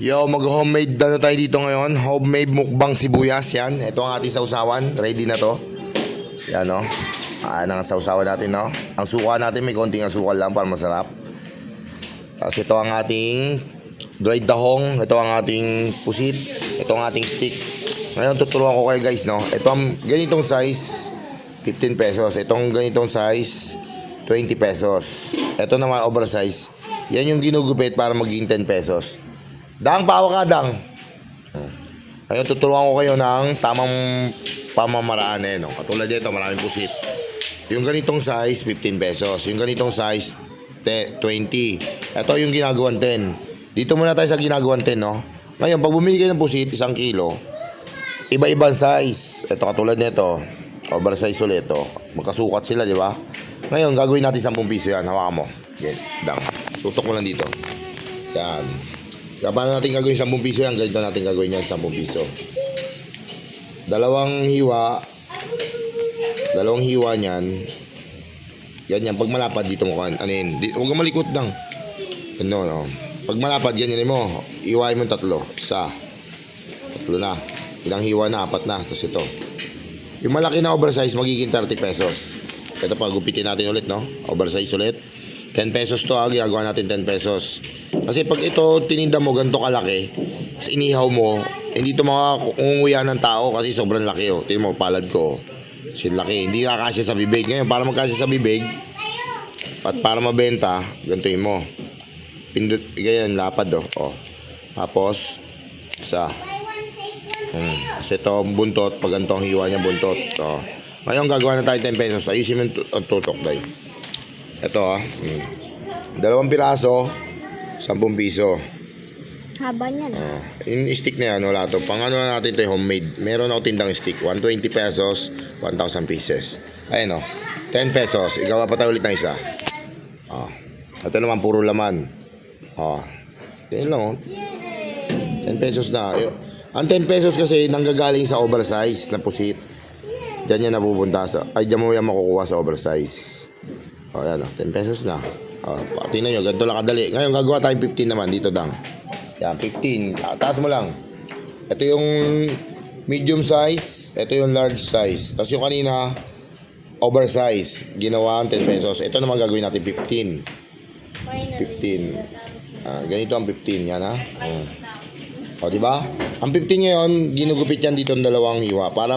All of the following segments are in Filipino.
Yo, mag-homemade ano tayo dito ngayon. Homemade mukbang sibuyas yan. Ito ang ating sausawan. Ready na to. Yan o. Ang sausawan natin no. Ang suka natin may konting asukal lang para masarap. Tapos ito ang ating dried tahong. Ito ang ating pusit. Ito ang ating stick. Ngayon tuturuan ko kayo guys no. Ito ang ganitong size 15 pesos. Itong ganitong size 20 pesos. Ito naman oversize. Yan yung ginugupit para maging 10 pesos. Dang, pawa ka, Dang. Ngayon, tuturuan ko kayo ng tamang pamamaraan eh, no? Katulad dito, maraming pusit. Yung ganitong size, 15 pesos. Yung ganitong size, 20. Ito yung ginagawang 10. Dito muna tayo sa ginagawang 10, no? Ngayon, pag bumili kayo ng pusit, 1 kilo, iba-ibang size. Ito, katulad nito. Oversize ulit, ito. Magkasukat sila, di ba? Ngayon, gagawin natin 10 piso yan. Hawakan mo. Yes, Dang. Tutok mo lang dito. Yan. Kaya paano natin gagawin 10 piso yan? Ganito natin gagawin yan 10 piso. Dalawang hiwa niyan. Ganyan. Pag malapad dito mo kan. Ano yun? Huwag kang malikot lang. Ano, no? Pag malapad, ganyan mo. Iwain mo 3. Isa. 3 na. Ilang hiwa na, 4 na. Tapos ito. Yung malaki na oversize, magiging 30 pesos. Ito pa, gupitin natin ulit, no? Oversize ulit. 10 pesos to, ginagawa natin 10 pesos. Kasi pag ito tininda mo ganito kalaki, tapos inihaw mo, hindi ito makunguya ng tao kasi sobrang laki. Oh. Tingnan mo, palad ko. Sin laki. Hindi kakasya sa bibig. Ngayon, para magkasya sa bibig, at para mabenta, ganituin mo. Pindot, ganyan, lapad. Oh. Tapos, isa. Kasi ito, buntot. Pag ganito ang hiwa niya, buntot. Oh. Ngayon, gagawa na tayo 10 pesos. Ayusin mo ang tutok, day. Ito 2 piraso 10 piso. Haba niyan. Yung stick na yan, wala to. Pang ano na natin ito, homemade. Meron ako tindang stick, 120 pesos, 1,000 pieces. Ayun 10 pesos. Igawa pa tayo ulit ng isa. Ito naman puro laman. Yan lang 10 pesos na. Ang 10 pesos kasi nanggagaling sa oversize na pusit. Diyan yan napupunta sa, diyan mo yan makukuha sa oversize. Yan 10 pesos na. Tingnan nyo, ganito lang kadali. Ngayon gagawa tayong 15 naman dito, Dang. Yan, 15. Taas mo lang. Ito yung medium size. Ito yung large size. Tapos yung kanina, oversize. Ginawa ang 10 pesos. Ito naman gagawin natin 15. 15. Ganito ang 15. Yan ha. Diba? Ang 15 ngayon, ginugupit yan dito ng dalawang hiwa. Para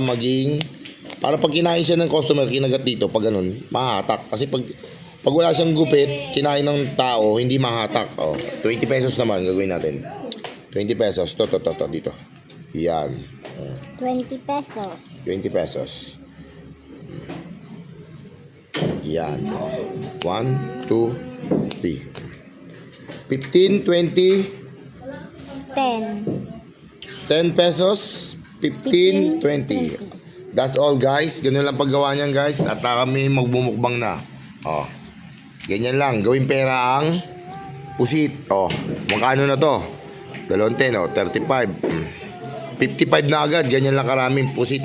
pag kinain siya ng customer, kinagat dito, pag ganun, mahatak. Kasi pag wala siyang gupit, kinain ng tao, hindi mahatak. 20 pesos naman, gagawin natin. 20 pesos. To, dito. Yan. 20 pesos. 20 pesos. Yan. 1, 2, 3. 15, 20. 10 pesos. 15, 20. That's all guys. Ganun lang paggawa niyan guys. At kami magbumukbang na. Ganyan lang. Gawin pera ang pusit. Magkano na to? 20, 35. 55 na agad. Ganyan lang karaming pusit.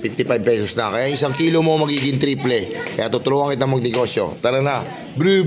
55 pesos na. Kaya 1 kilo mo magiging triple. Kaya tuturuan kita magnegosyo. Tara na. Bru.